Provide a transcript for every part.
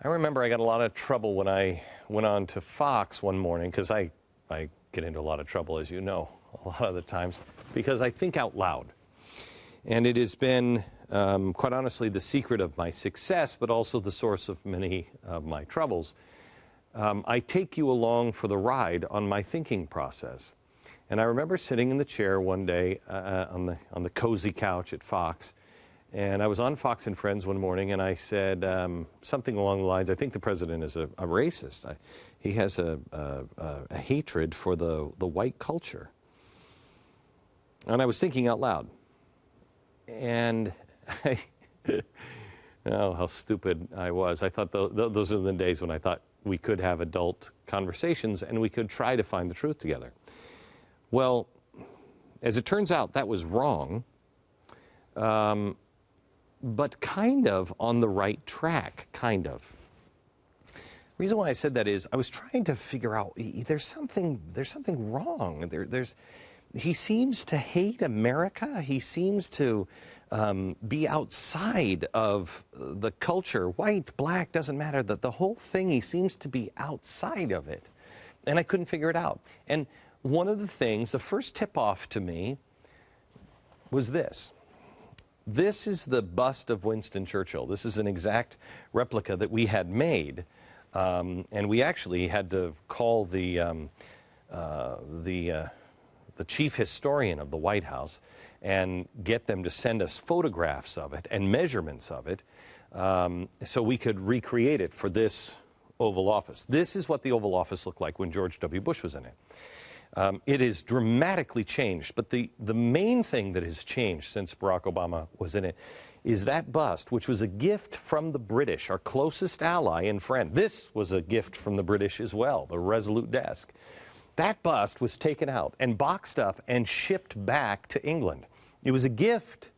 I remember I got a lot of trouble when I went on to Fox one morning, because I get into a lot of trouble, as you know, a lot of the times, because I think out loud. And it has been, quite honestly, the secret of my success, but also the source of many of my troubles. I take you along for the ride on my thinking process. And I remember sitting in the chair one day on the cozy couch at Fox, and I was on Fox and Friends one morning, and I said something along the lines, I think the president is a racist. He has a hatred for the white culture. And I was thinking out loud. And oh, how stupid I was. I thought those are the days when I thought we could have adult conversations and we could try to find the truth together. Well, as it turns out, that was wrong, but kind of on the right track, kind of. The reason why I said that is I was trying to figure out there's something wrong. He seems to hate America. He seems to be outside of the culture. White, black, doesn't matter. The whole thing, he seems to be outside of it. And I couldn't figure it out. And one of the things, the first tip-off to me was this. This is the bust of Winston Churchill. This is an exact replica that we had made. And we actually had to call the chief historian of the White House and get them to send us photographs of it and measurements of it so we could recreate it for this Oval Office. This is what the Oval Office looked like when George W. Bush was in it. It is dramatically changed, but the main thing that has changed since Barack Obama was in it is that bust, which was a gift from the British, our closest ally and friend. This was a gift from the British as well, the Resolute desk. That bust was taken out and boxed up and shipped back to England. It was a gift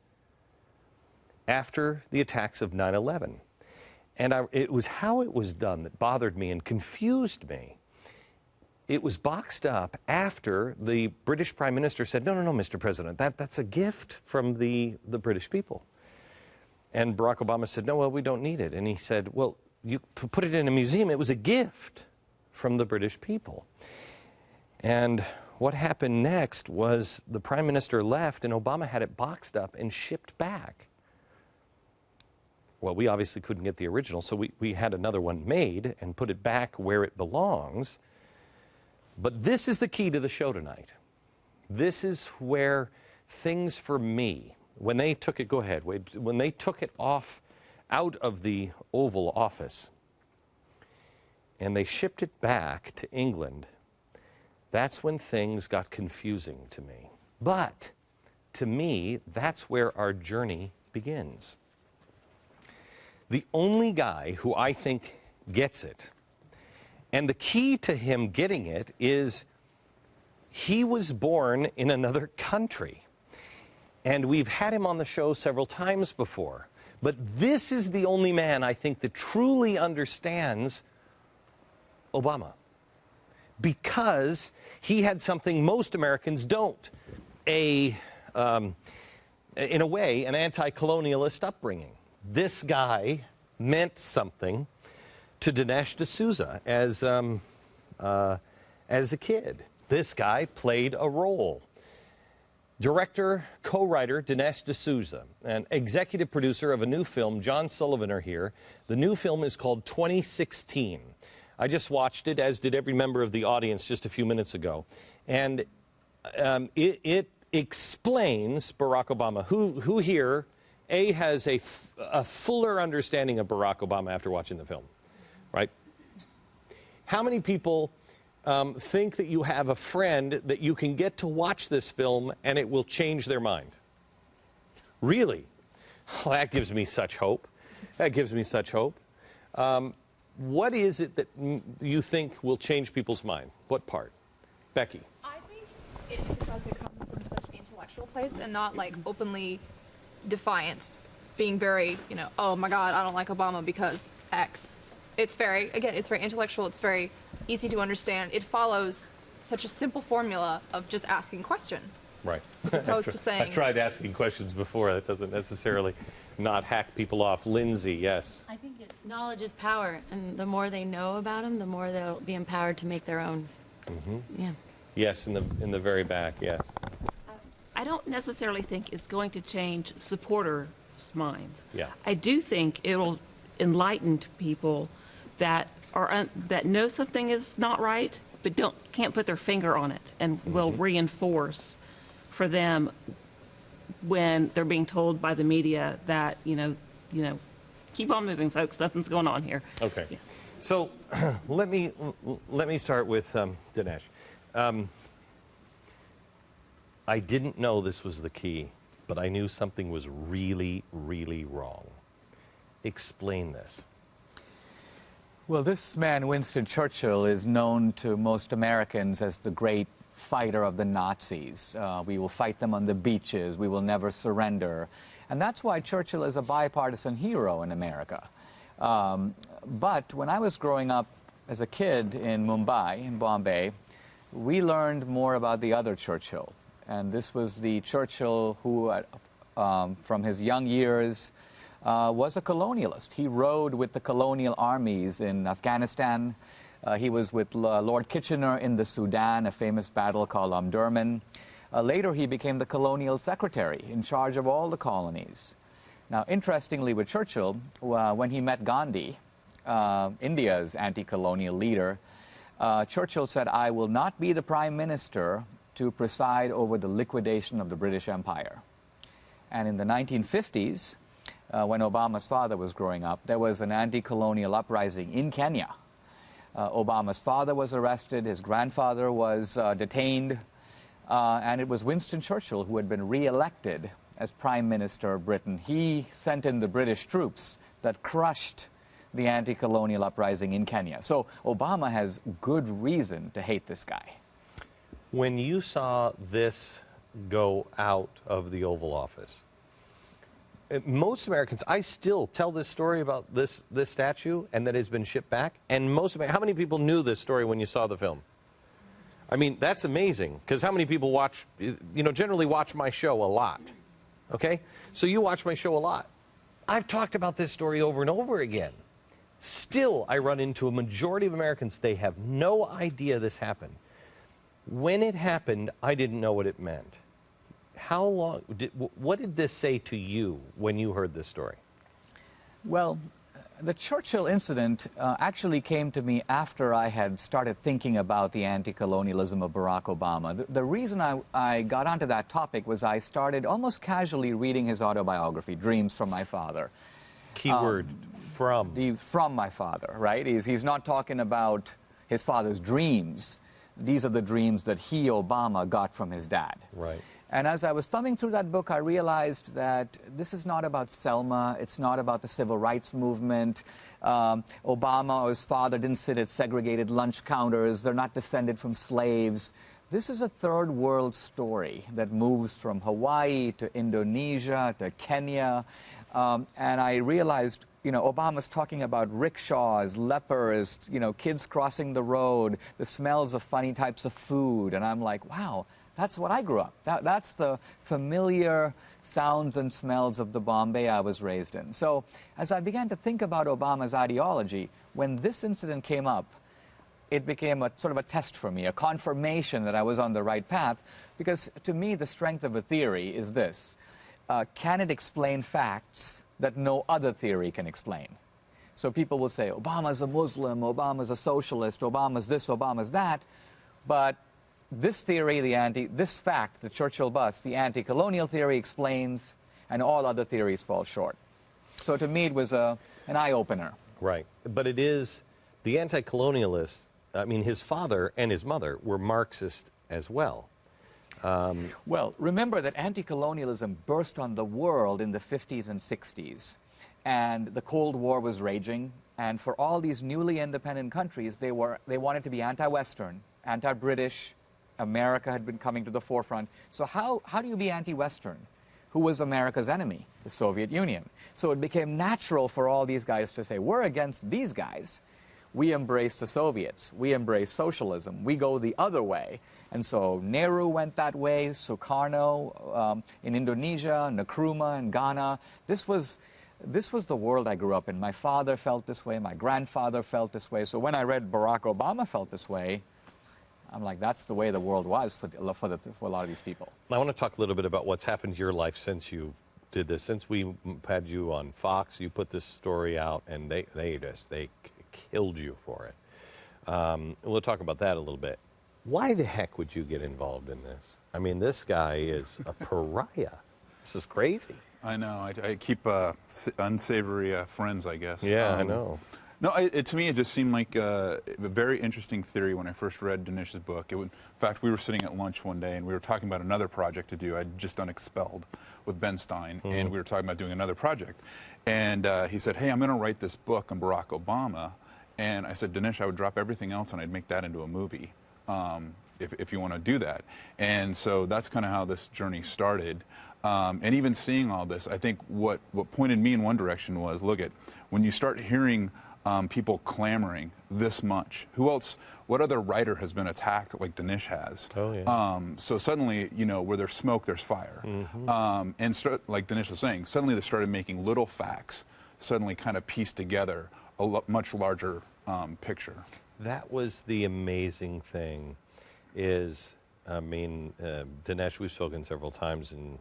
after the attacks of 9/11. And it was how it was done that bothered me and confused me. It was boxed up after the British Prime Minister said, no, Mr. President, that's a gift from the British people. And Barack Obama said, no, well, we don't need it. And he said, well, you put it in a museum. It was a gift from the British people. And what happened next was the Prime Minister left and Obama had it boxed up and shipped back. Well, we obviously couldn't get the original, so we had another one made and put it back where it belongs. But this is the key to the show tonight. This is where things for me, when they took it, go ahead, Wade, when they took it out of the Oval Office and they shipped it back to England, that's when things got confusing to me. But to me, that's where our journey begins. The only guy who I think gets it, and the key to him getting it is he was born in another country. And we've had him on the show several times before. But this is the only man I think that truly understands Obama. Because he had something most Americans don't. In a way, an anti-colonialist upbringing. This guy meant something to Dinesh DSouza as a kid. This guy played a role. Director, co-writer Dinesh DSouza, and executive producer of a new film, John Sullivan, are here. The new film is called 2016. I just watched it, as did every member of the audience just a few minutes ago. And it explains Barack Obama. Who here, has a fuller understanding of Barack Obama after watching the film, right? How many people think that you have a friend that you can get to watch this film and it will change their mind? Really? Well, that gives me such hope. That gives me such hope. What is it that you think will change people's mind? What part? Becky? I think it's because it comes from such an intellectual place and not like openly defiant, being very, oh my God, I don't like Obama because X. It's very intellectual. It's very easy to understand. It follows such a simple formula of just asking questions. Right. As opposed to I've saying, tried asking questions before. That doesn't necessarily not hack people off. Lindsay, yes. I think knowledge is power, and the more they know about them, the more they'll be empowered to make their own. Yeah. Yes, in the very back, yes. I don't necessarily think it's going to change supporters' minds. Yeah. I do think it'll enlighten people that that know something is not right, but can't put their finger on it, and will reinforce for them when they're being told by the media that keep on moving, folks. Nothing's going on here. Okay. Yeah. So let me start with Dinesh. I didn't know this was the key, but I knew something was really, really wrong. Explain this. Well, this man, Winston Churchill, is known to most Americans as the great fighter of the Nazis. We will fight them on the beaches. We will never surrender. And that's why Churchill is a bipartisan hero in America. But when I was growing up as a kid in Mumbai, in Bombay, we learned more about the other Churchill. And this was the Churchill who, from his young years, was a colonialist. He rode with the colonial armies in Afghanistan. He was with Lord Kitchener in the Sudan, a famous battle called Omdurman. Later, he became the colonial secretary in charge of all the colonies. Now, interestingly, with Churchill, when he met Gandhi, India's anti-colonial leader, Churchill said, "I will not be the prime minister to preside over the liquidation of the British Empire." And in the 1950s, when Obama's father was growing up, there was an anti-colonial uprising in Kenya. Obama's father was arrested, his grandfather was detained, and it was Winston Churchill who had been re-elected as Prime Minister of Britain. He sent in the British troops that crushed the anti-colonial uprising in Kenya. So Obama has good reason to hate this guy. When you saw this go out of the Oval Office, most Americans, I still tell this story about this statue and that it's been shipped back, and how many people knew this story when you saw the film? I mean, that's amazing, because how many people generally watch my show a lot, okay? So you watch my show a lot. I've talked about this story over and over again. Still, I run into a majority of Americans, they have no idea this happened. When it happened, I didn't know what it meant. How long, what did this say to you when you heard this story? Well, the Churchill incident actually came to me after I had started thinking about the anti-colonialism of Barack Obama. The reason I got onto that topic was I started almost casually reading his autobiography, Dreams from My Father. Keyword, from. From my father, right? He's not talking about his father's dreams. These are the dreams that he, Obama, got from his dad. Right. And as I was thumbing through that book, I realized that this is not about Selma. It's not about the civil rights movement. Obama or his father didn't sit at segregated lunch counters. They're not descended from slaves. This is a third world story that moves from Hawaii to Indonesia to Kenya. And I realized, Obama's talking about rickshaws, lepers, kids crossing the road, the smells of funny types of food. And I'm like, wow. That's what I grew up. That's the familiar sounds and smells of the Bombay I was raised in. So as I began to think about Obama's ideology, when this incident came up, it became a sort of a test for me, a confirmation that I was on the right path, because to me the strength of a theory is this. Can it explain facts that no other theory can explain? So people will say, Obama's a Muslim, Obama's a socialist, Obama's this, Obama's that, but this theory, this fact, the Churchill bust, the anti-colonial theory explains, and all other theories fall short. So to me, it was an eye-opener. Right. But it is, the anti-colonialists, I mean, his father and his mother were Marxist as well. Well, remember that anti-colonialism burst on the world in the 50s and 60s, and the Cold War was raging, and for all these newly independent countries, they wanted to be anti-Western, anti-British. America had been coming to the forefront. So how do you be anti-Western? Who was America's enemy? The Soviet Union. So it became natural for all these guys to say, we're against these guys. We embrace the Soviets. We embrace socialism. We go the other way. And so Nehru went that way, Sukarno in Indonesia, Nkrumah in Ghana. This was the world I grew up in. My father felt this way. My grandfather felt this way. So when I read Barack Obama felt this way, I'm like, that's the way the world was for a lot of these people. I want to talk a little bit about what's happened to your life since you did this. Since we had you on Fox, you put this story out, and they killed you for it. We'll talk about that a little bit. Why the heck would you get involved in this? I mean, this guy is a pariah. This is crazy. I know. I keep unsavory friends, I guess. Yeah, I know. No, to me, it just seemed like a very interesting theory when I first read Dinesh's book. In fact, we were sitting at lunch one day, and we were talking about another project to do. I'd just done Expelled with Ben Stein, and we were talking about doing another project. And he said, hey, I'm going to write this book on Barack Obama. And I said, Dinesh, I would drop everything else, and I'd make that into a movie if you want to do that. And so that's kind of how this journey started. And even seeing all this, I think what pointed me in one direction was, look at, when you start hearing people clamoring this much, what other writer has been attacked like Dinesh has? Oh, yeah. So suddenly, where there's smoke, there's fire. And like Dinesh was saying, suddenly they started making little facts, suddenly kind of pieced together a much larger picture. That was the amazing thing is, Dinesh, we've spoken several times, and,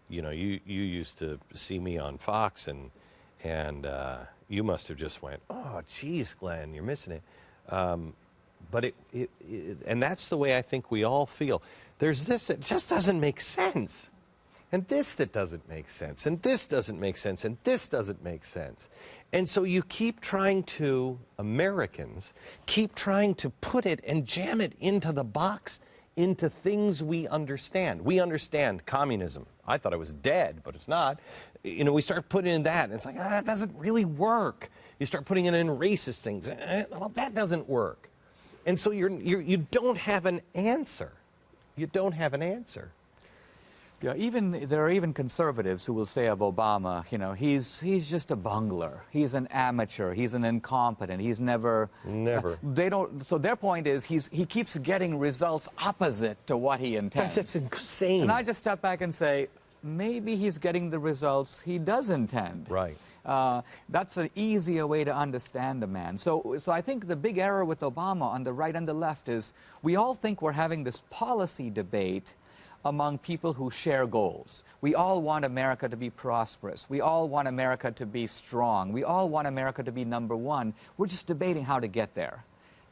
you used to see me on Fox, and you must have just went, oh, geez, Glenn, you're missing it. But and that's the way I think we all feel. There's this that just doesn't make sense. And this that doesn't make sense. And this doesn't make sense. And this doesn't make sense. And so you keep trying to, Americans, keep trying to put it and jam it into the box, into things we understand. We understand communism. I thought it was dead, but it's not. We start putting in that, and it's like, that doesn't really work. You start putting it in racist things. Well, that doesn't work. And so you don't have an answer. You don't have an answer. Yeah, there are even conservatives who will say of Obama, he's just a bungler. He's an amateur. He's an incompetent. He's never. They don't. So their point is he keeps getting results opposite to what he intends. That's insane. And I just step back and say, maybe he's getting the results he does intend. Right. That's an easier way to understand a man. So I think the big error with Obama on the right and the left is we all think we're having this policy debate among people who share goals. We all want America to be prosperous. We all want America to be strong. We all want America to be number one. We're just debating how to get there.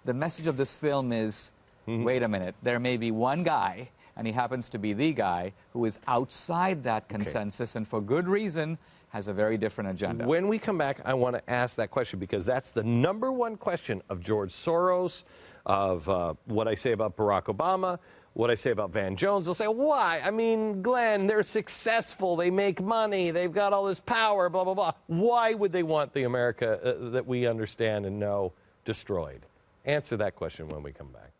The message of this film is, wait a minute, there may be one guy, and he happens to be the guy, who is outside that consensus, and for good reason, has a very different agenda. When we come back, I want to ask that question, because that's the number one question of George Soros, of what I say about Barack Obama, what I say about Van Jones. They'll say, why? I mean, Glenn, they're successful. They make money. They've got all this power, blah, blah, blah. Why would they want the America that we understand and know destroyed? Answer that question when we come back.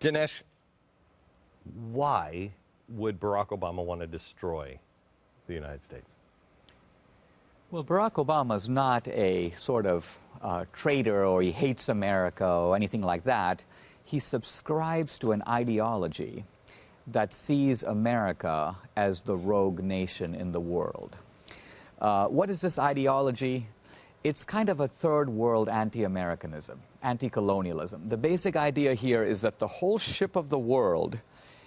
Dinesh, why would Barack Obama want to destroy the United States? Well, Barack Obama's not a sort of traitor, or he hates America or anything like that. He subscribes to an ideology that sees America as the rogue nation in the world. What is this ideology? It's kind of a third world anti-Americanism, anti-colonialism. The basic idea here is that the whole ship of the world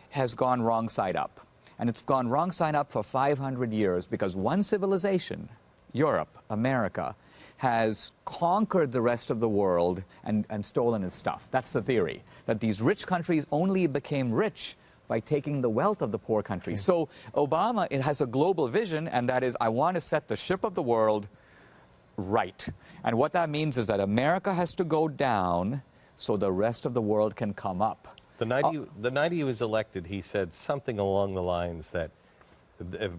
has gone wrong side up. And it's gone wrong side up for 500 years because one civilization, Europe, America, has conquered the rest of the world and stolen its stuff. That's the theory, that these rich countries only became rich by taking the wealth of the poor countries. So Obama, it has a global vision, and that is, I want to set the ship of the world right. And what that means is that America has to go down so the rest of the world can come up. The night he was elected, he said something along the lines that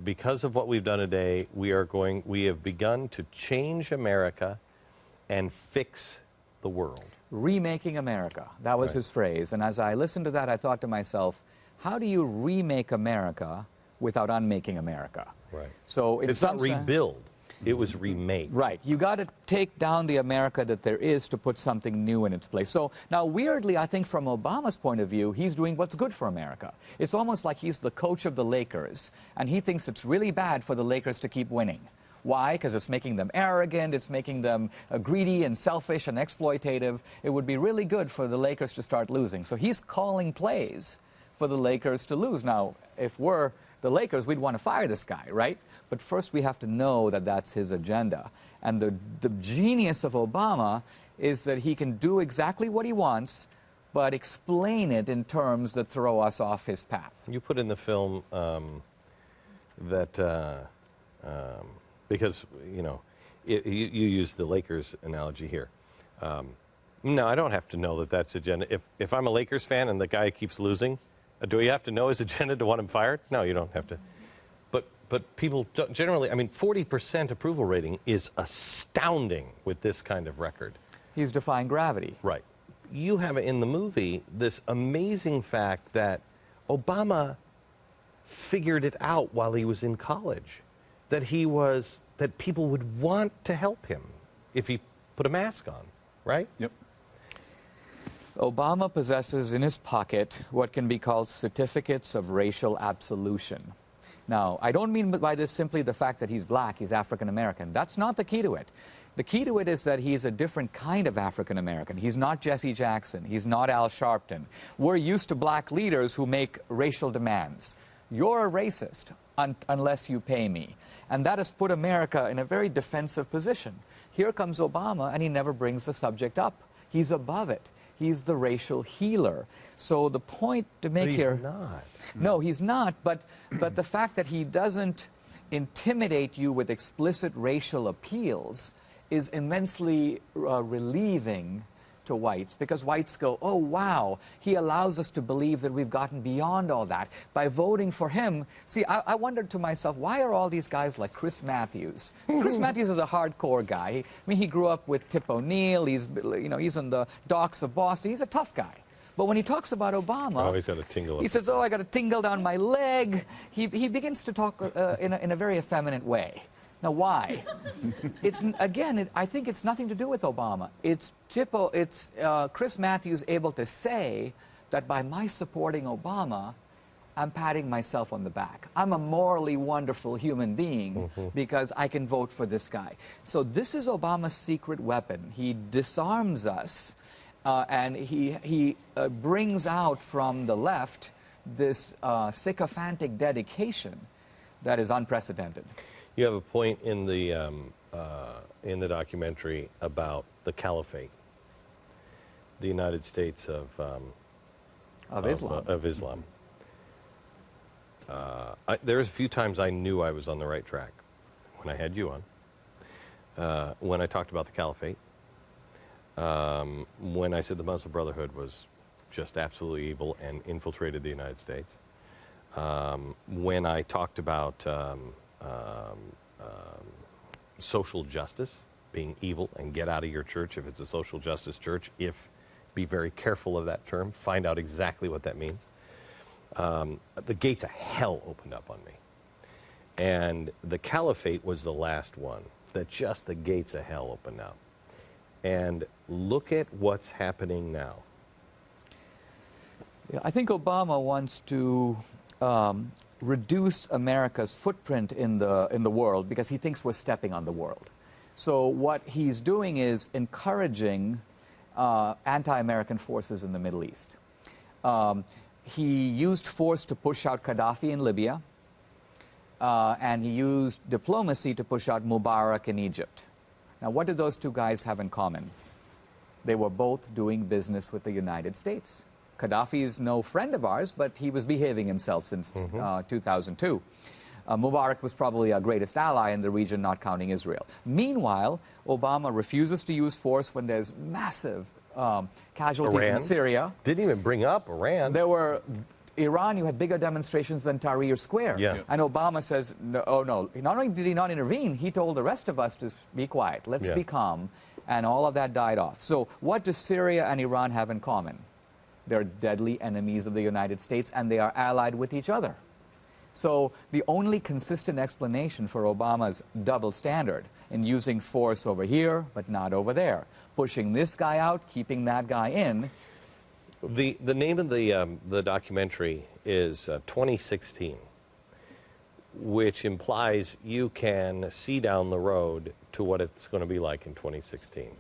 because of what we've done today, we have begun to change America and fix the world. Remaking America. That was his phrase. And as I listened to that, I thought to myself, how do you remake America without unmaking America? Right. So it's not rebuild. It was remade. Right. You got to take down the America that there is to put something new in its place. So now, weirdly, I think from Obama's point of view, he's doing what's good for America. It's almost like he's the coach of the Lakers, and he thinks it's really bad for the Lakers to keep winning. Why? Because it's making them arrogant, it's making them greedy and selfish and exploitative. It would be really good for the Lakers to start losing. So he's calling plays for the Lakers to lose. Now, if we're the Lakers, we'd want to fire this guy, right? But first we have to know that that's his agenda. And the genius of Obama is that he can do exactly what he wants, but explain it in terms that throw us off his path. You put in the film because, you know, you use the Lakers analogy here. No, I don't have to know that that's agenda. If I'm a Lakers fan and the guy keeps losing, do you have to know his agenda to want him fired? No, you don't have to. But people generally, I mean, 40% approval rating is astounding with this kind of record. He's defying gravity. Right. You have in the movie this amazing fact that Obama figured it out while he was in college, that people would want to help him if he put a mask on, right? Yep. Obama possesses in his pocket what can be called certificates of racial absolution. Now, I don't mean by this simply the fact that he's black, he's African American. That's not the key to it. The key to it is that he's a different kind of African American. He's not Jesse Jackson. He's not Al Sharpton. We're used to black leaders who make racial demands. You're a racist unless you pay me. And that has put America in a very defensive position. Here comes Obama, and he never brings the subject up. He's above it. He's the racial healer. So the point to make here... He's not. No, he's not. But the fact that he doesn't intimidate you with explicit racial appeals is immensely relieving to whites, because whites go, oh, wow, he allows us to believe that we've gotten beyond all that. By voting for him, see, I wondered to myself, why are all these guys like Chris Matthews? Chris Matthews is a hardcore guy. I mean, he grew up with Tip O'Neill. He's on the docks of Boston. He's a tough guy. But when he talks about Obama, he's got a tingle. He says, oh, I got a tingle down my leg. He begins to talk in a very effeminate way. Now, why? I think it's nothing to do with Obama. It's Chris Matthews able to say that by my supporting Obama, I'm patting myself on the back. I'm a morally wonderful human being because I can vote for this guy. So this is Obama's secret weapon. He disarms us, and he brings out from the left this sycophantic dedication that is unprecedented. You have a point in the documentary about the Caliphate, the United States of Islam. There was a few times I knew I was on the right track when I had you on. When I talked about the Caliphate, when I said the Muslim Brotherhood was just absolutely evil and infiltrated the United States, when I talked about social justice being evil and get out of your church if it's a social justice church. Be very careful of that term. Find out exactly what that means. The gates of hell opened up on me. And the Caliphate was the last one that just the gates of hell opened up. And look at what's happening now. Yeah, I think Obama wants to reduce America's footprint in the world because he thinks we're stepping on the world. So what he's doing is encouraging anti-American forces in the Middle East. He used force to push out Gaddafi in Libya, and he used diplomacy to push out Mubarak in Egypt. Now, what did those two guys have in common? They were both doing business with the United States. Gaddafi is no friend of ours, but he was behaving himself since 2002. Mubarak was probably our greatest ally in the region, not counting Israel. Meanwhile, Obama refuses to use force when there's massive casualties in Syria. Didn't even bring up Iran. There were Iran, you had bigger demonstrations than Tahrir Square. Yeah. And Obama says, no, oh no, not only did he not intervene, he told the rest of us to be quiet, let's be calm, and all of that died off. So what do Syria and Iran have in common? They're deadly enemies of the United States, and they are allied with each other. So the only consistent explanation for Obama's double standard in using force over here but not over there, pushing this guy out, keeping that guy in. The name of the documentary is 2016, which implies you can see down the road to what it's going to be like in 2016.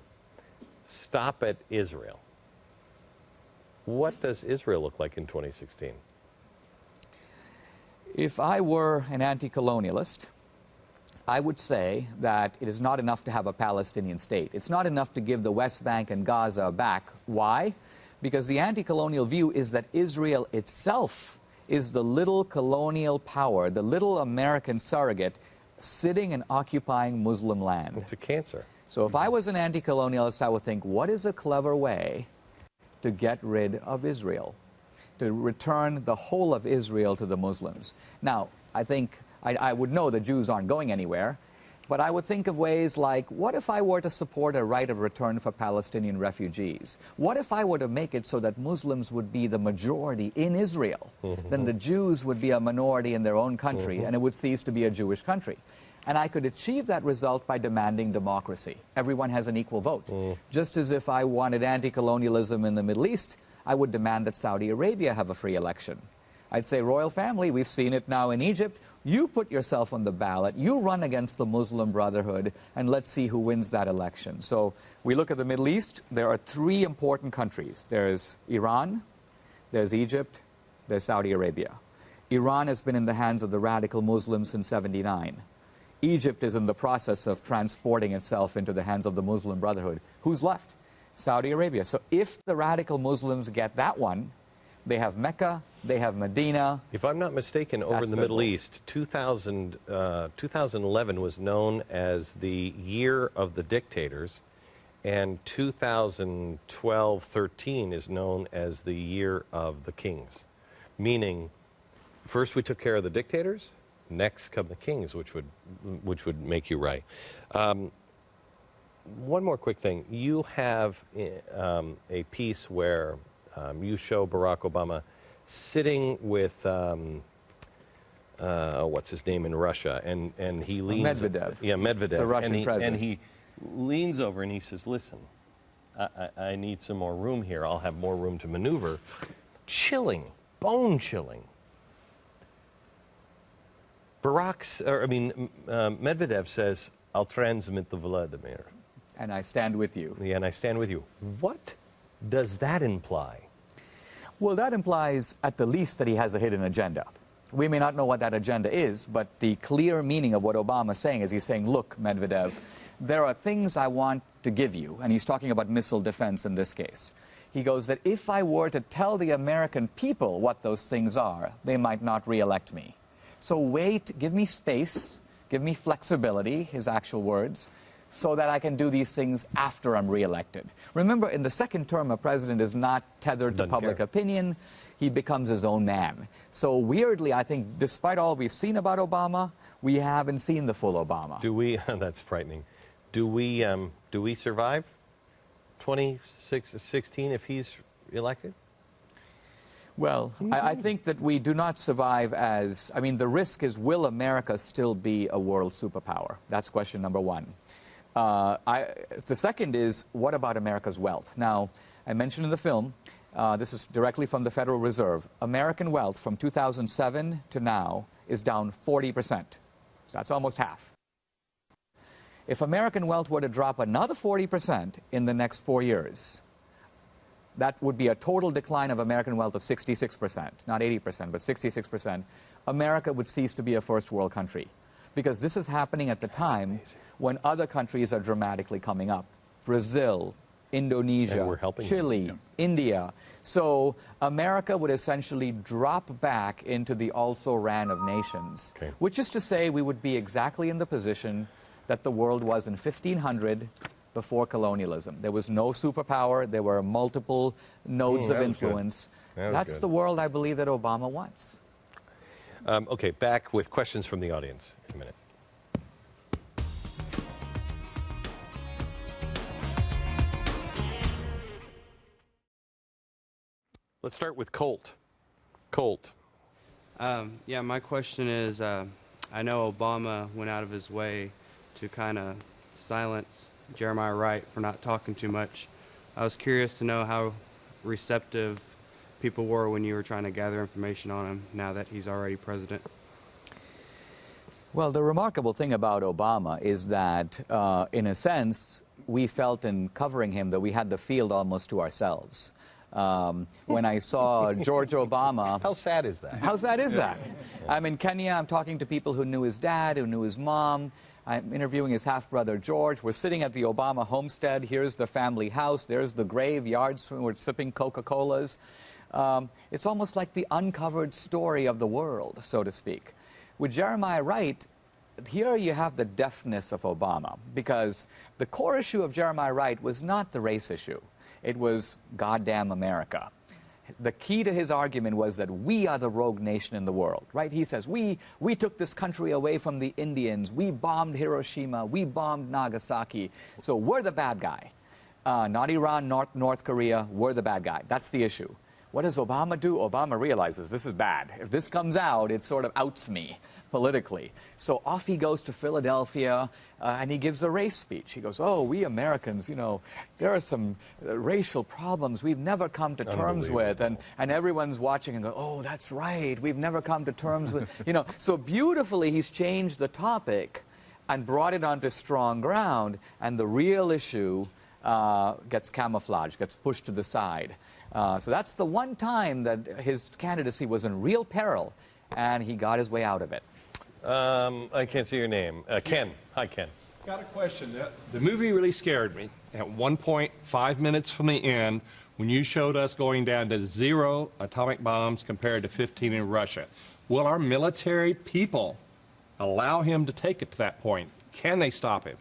Stop at Israel. What does Israel look like in 2016? If I were an anti-colonialist, I would say that it is not enough to have a Palestinian state. It's not enough to give the West Bank and Gaza back. Why? Because the anti-colonial view is that Israel itself is the little colonial power, the little American surrogate sitting and occupying Muslim land. It's a cancer. So if I was an anti-colonialist, I would think, what is a clever way to get rid of Israel, to return the whole of Israel to the Muslims? Now, I think I would know the Jews aren't going anywhere, but I would think of ways like, what if I were to support a right of return for Palestinian refugees? What if I were to make it so that Muslims would be the majority in Israel? Then the Jews would be a minority in their own country, and it would cease to be a Jewish country. And I could achieve that result by demanding democracy. Everyone has an equal vote. Just as if I wanted anti-colonialism in the Middle East, I would demand that Saudi Arabia have a free election. I'd say, royal family, we've seen it now in Egypt. You put yourself on the ballot, you run against the Muslim Brotherhood, and let's see who wins that election. So we look at the Middle East, there are three important countries. There's Iran, there's Egypt, there's Saudi Arabia. Iran has been in the hands of the radical Muslims since '79. Egypt is in the process of transporting itself into the hands of the Muslim Brotherhood. Who's left? Saudi Arabia. So if the radical Muslims get that one, they have Mecca, they have Medina. If I'm not mistaken, over in the Middle East, 2011 was known as the year of the dictators, and 2012-13 is known as the year of the kings. Meaning, first we took care of the dictators, next come the kings, which would make you right. One more quick thing. You have a piece where you show Barack Obama sitting with what's his name in Russia, and he leans. Medvedev. Yeah, Medvedev. The Russian president. And he leans over and he says, "Listen, I need some more room here. I'll have more room to maneuver." Chilling, bone chilling. Medvedev says, "I'll transmit the Vladimir." And I stand with you. Yeah, and I stand with you. What does that imply? Well, that implies at the least that he has a hidden agenda. We may not know what that agenda is, but the clear meaning of what Obama's saying is he's saying, look, Medvedev, there are things I want to give you. And he's talking about missile defense in this case. He goes that if I were to tell the American people what those things are, they might not reelect me. So wait, give me space, give me flexibility, his actual words, so that I can do these things after I'm reelected. Remember, in the second term, a president is not tethered to public opinion. He becomes his own man. So weirdly, I think, despite all we've seen about Obama, we haven't seen the full Obama. Do we? That's frightening. Do we survive 2016 if he's elected? Well, I think that we do not survive as, the risk is, will America still be a world superpower? That's question number one. The second is, what about America's wealth? Now, I mentioned in the film, this is directly from the Federal Reserve, American wealth from 2007 to now is down 40%. So that's almost half. If American wealth were to drop another 40% in the next 4 years, that would be a total decline of American wealth of 66%, not 80%, but 66%. America would cease to be a first world country. Because this is happening at the time when other countries are dramatically coming up. Brazil, Indonesia, Chile, India. So America would essentially drop back into the also-ran of nations, which is to say we would be exactly in the position that the world was in 1500 before colonialism. There was no superpower. There were multiple nodes of influence. That's the world I believe that Obama wants. Okay, back with questions from the audience in a minute. Let's start with Colt. Colt, Yeah, my question is, I know Obama went out of his way to kind of silence Jeremiah Wright for not talking too much. I was curious to know how receptive people were when you were trying to gather information on him now that he's already president. Well, the remarkable thing about Obama is that, in a sense, we felt in covering him that we had the field almost to ourselves. When I saw George Obama... How sad is that? How sad is that? I'm in Kenya, I'm talking to people who knew his dad, who knew his mom. I'm interviewing his half-brother George. We're sitting at the Obama homestead. Here's the family house. There's the graveyards. We're sipping Coca-Colas. It's almost like the uncovered story of the world, so to speak. With Jeremiah Wright, here you have the deafness of Obama, because the core issue of Jeremiah Wright was not the race issue. It was goddamn America. The key to his argument was that we are the rogue nation in the world, right? He says, we took this country away from the Indians. We bombed Hiroshima. We bombed Nagasaki. So we're the bad guy. Not Iran, not North Korea. We're the bad guy. That's the issue. What does Obama do? Obama realizes this is bad. If this comes out, it sort of outs me politically. So off he goes to Philadelphia, and he gives a race speech. He goes, oh, we Americans, you know, there are some racial problems we've never come to terms with. And everyone's watching and go, oh, that's right. We've never come to terms with, you know. So beautifully, he's changed the topic and brought it onto strong ground. And the real issue gets camouflaged, gets pushed to the side. So that's the one time that his candidacy was in real peril, and he got his way out of it. I can't see your name. Ken. Hi, Ken. Got a question. The movie really scared me. At one point, 5 minutes from the end, when you showed us going down to 0 atomic bombs compared to 15 in Russia. Will our military people allow him to take it to that point? Can they stop him?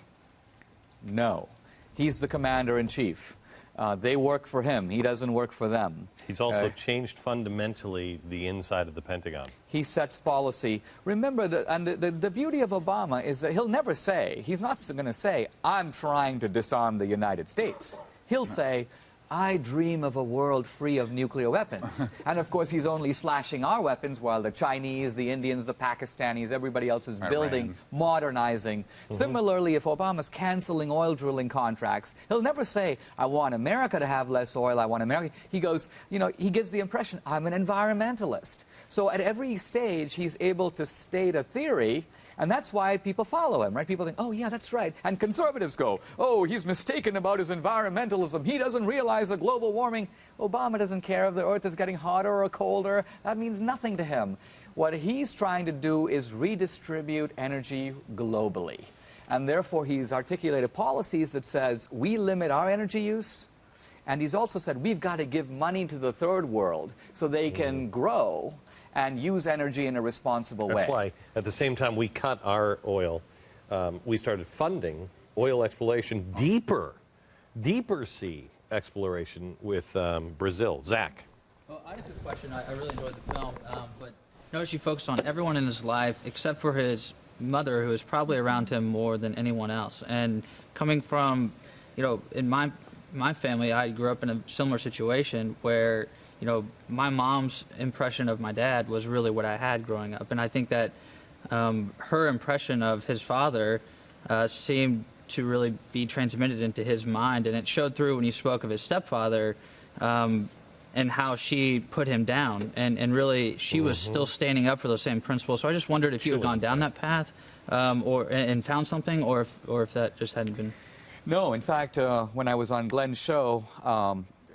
No. He's the commander-in-chief. They work for him. He doesn't work for them. He's also changed fundamentally the inside of the Pentagon. He sets policy. Remember, the beauty of Obama is that he'll never say, he's not going to say, I'm trying to disarm the United States. He'll say, I dream of a world free of nuclear weapons. And of course, he's only slashing our weapons while the Chinese, the Indians, the Pakistanis, everybody else is building, modernizing. Similarly, if Obama's canceling oil drilling contracts, he'll never say, I want America to have less oil, I want America. He goes, you know, he gives the impression, I'm an environmentalist. So at every stage, he's able to state a theory. And that's why people follow him, right? People think, oh, yeah, that's right. And conservatives go, oh, he's mistaken about his environmentalism. He doesn't realize that global warming. Obama doesn't care if the Earth is getting hotter or colder. That means nothing to him. What he's trying to do is redistribute energy globally. And therefore, he's articulated policies that says we limit our energy use. And he's also said we've got to give money to the third world so they can grow and use energy in a responsible way. That's why, at the same time we cut our oil, we started funding oil exploration, deeper sea exploration with Brazil. Zach. Well, I had a good question. I really enjoyed the film, but notice you focused on everyone in his life except for his mother, who is probably around him more than anyone else. And coming from, you know, in my family, I grew up in a similar situation where, you know, my mom's impression of my dad was really what I had growing up. And I think that her impression of his father seemed to really be transmitted into his mind. And it showed through when he spoke of his stepfather and how she put him down. And really, she was still standing up for those same principles. So I just wondered if you had gone down that path and found something, or if that just hadn't been. No, in fact, when I was on Glenn's show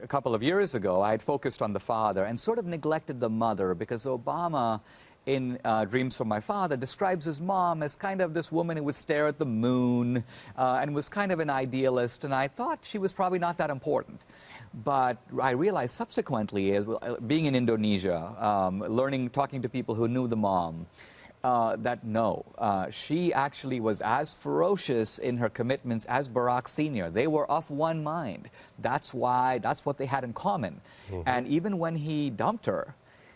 a couple of years ago, I had focused on the father and sort of neglected the mother, because Obama, in Dreams from My Father, describes his mom as kind of this woman who would stare at the moon and was kind of an idealist, and I thought she was probably not that important. But I realized subsequently, as being in Indonesia, talking to people who knew the mom, that no, she actually was as ferocious in her commitments as Barack Sr. They were of one mind. That's what they had in common. And even when he dumped her,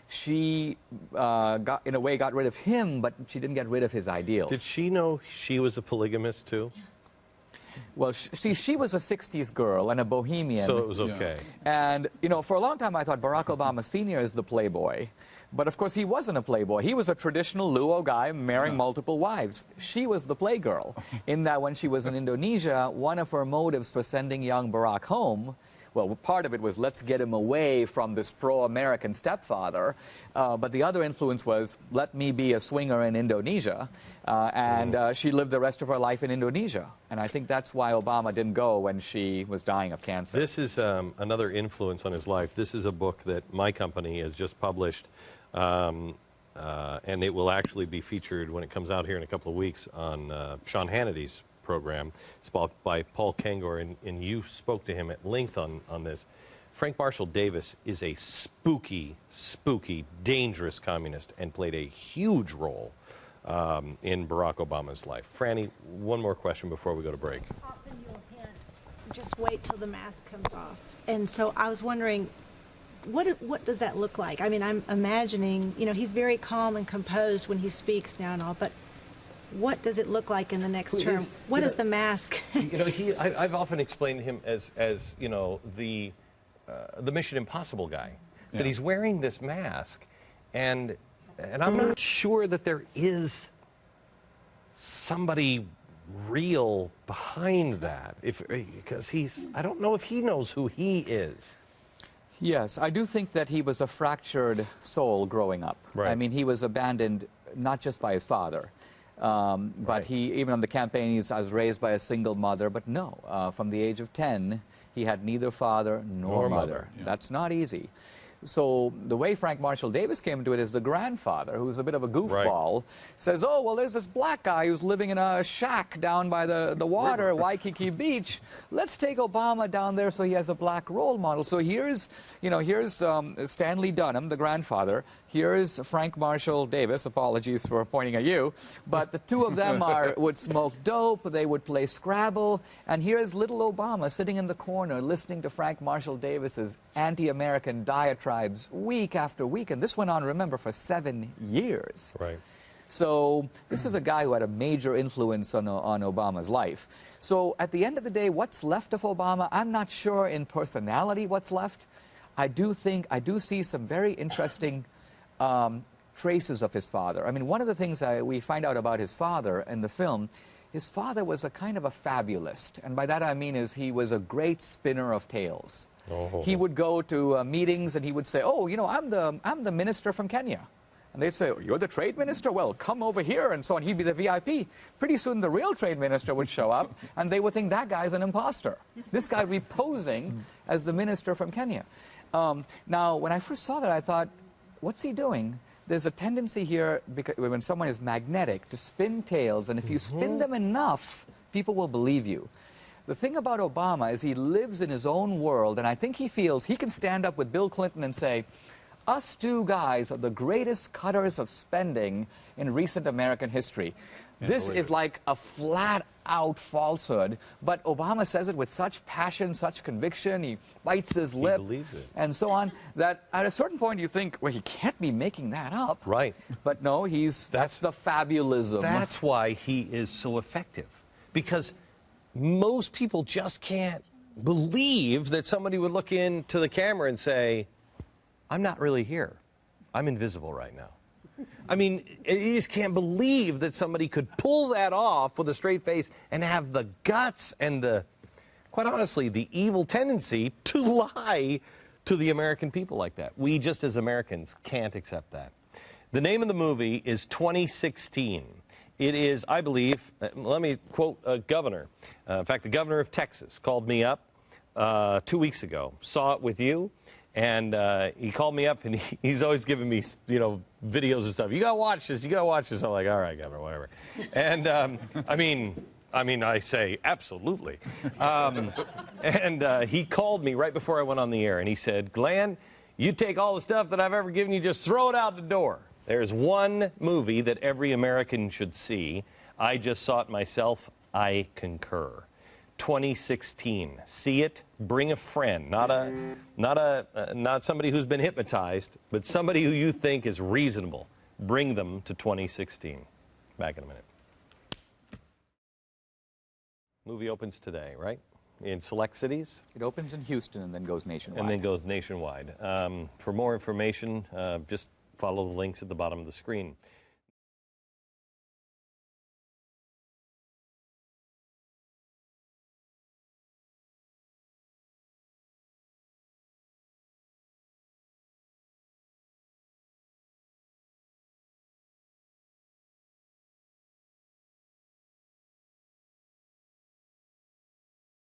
she, in a way, got rid of him, but she didn't get rid of his ideals. Did she know she was a polygamist, too? Well, she was a 60s girl and a bohemian. So it was okay. And, you know, for a long time I thought Barack Obama Sr. is the playboy. But of course he wasn't a playboy. He was a traditional Luo guy marrying multiple wives. She was the playgirl, in that when she was in Indonesia, one of her motives for sending young Barack home, well, part of it was let's get him away from this pro-American stepfather, but the other influence was let me be a swinger in Indonesia, and she lived the rest of her life in Indonesia. And I think that's why Obama didn't go when she was dying of cancer. This is another influence on his life. This is a book that my company has just published, and it will actually be featured when it comes out here in a couple of weeks on Sean Hannity's program. It's by Paul Kangor, and you spoke to him at length on this. Frank Marshall Davis is a spooky, dangerous communist and played a huge role in Barack Obama's life. Franny, one more question before we go to break. Often you'll hint, just wait till the mask comes off. And so I was wondering, what does that look like? I mean, I'm imagining, you know, he's very calm and composed when he speaks now and all, but what does it look like in the next term? What is the mask? You know, I've often explained him as you know, the Mission Impossible guy. Yeah. That he's wearing this mask, and I'm not sure that there is somebody real behind that. Because I don't know if he knows who he is. Yes, I do think that he was a fractured soul growing up. Right. I mean, he was abandoned not just by his father, but he, even on the campaign, I was raised by a single mother, but no, from the age of 10, he had neither father nor mother. Yeah. That's not easy. So the way Frank Marshall Davis came into it is the grandfather, who's a bit of a goofball, says, oh, well, there's this black guy who's living in a shack down by the water, Waikiki Beach. Let's take Obama down there so he has a black role model. So here's Stanley Dunham, the grandfather. Here's Frank Marshall Davis. Apologies for pointing at you. But the two of them would smoke dope. They would play Scrabble. And here's little Obama sitting in the corner listening to Frank Marshall Davis's anti-American diatribes week after week. And this went on, remember, for 7 years. Right. So this is a guy who had a major influence on Obama's life. So at the end of the day, what's left of Obama, I'm not sure in personality what's left. I do see some very interesting traces of his father. I mean, one of the things we find out about his father in the film, his father was a kind of a fabulist. And by that I mean is he was a great spinner of tales. Oh. He would go to meetings and he would say, oh, you know, I'm the minister from Kenya. And they'd say, oh, you're the trade minister? Well, come over here, and so on. He'd be the VIP. Pretty soon the real trade minister would show up, and they would think that guy's an imposter. This guy would be posing as the minister from Kenya. Now, when I first saw that, I thought, what's he doing? There's a tendency here, because when someone is magnetic, to spin tales, and if you spin them enough, people will believe you. The thing about Obama is he lives in his own world, and I think he feels he can stand up with Bill Clinton and say, us two guys are the greatest cutters of spending in recent American history. This is like a flat-out falsehood, but Obama says it with such passion, such conviction, he bites his lip, and so on, that at a certain point you think, well, he can't be making that up. Right. But no, that's the fabulism. That's why he is so effective, because most people just can't believe that somebody would look into the camera and say, I'm not really here. I'm invisible right now. I mean, you just can't believe that somebody could pull that off with a straight face and have the guts and quite honestly, the evil tendency to lie to the American people like that. We just as Americans can't accept that. The name of the movie is 2016. It is, I believe, let me quote a governor. In fact, the governor of Texas called me up 2 weeks ago, saw it with you. And he called me up, and he's always giving me, you know, videos and stuff. You gotta watch this. You gotta watch this. I'm like, all right, Governor, whatever. And I mean, I say absolutely. And he called me right before I went on the air, and he said, Glenn, you take all the stuff that I've ever given you, just throw it out the door. There's one movie that every American should see. I just saw it myself. I concur. 2016. See it, bring a friend, not somebody who's been hypnotized, but somebody who you think is reasonable. Bring them to 2016. Back in a minute. Movie opens today, right? In select cities? It opens in Houston and then goes nationwide. And then goes nationwide. For more information, just follow the links at the bottom of the screen.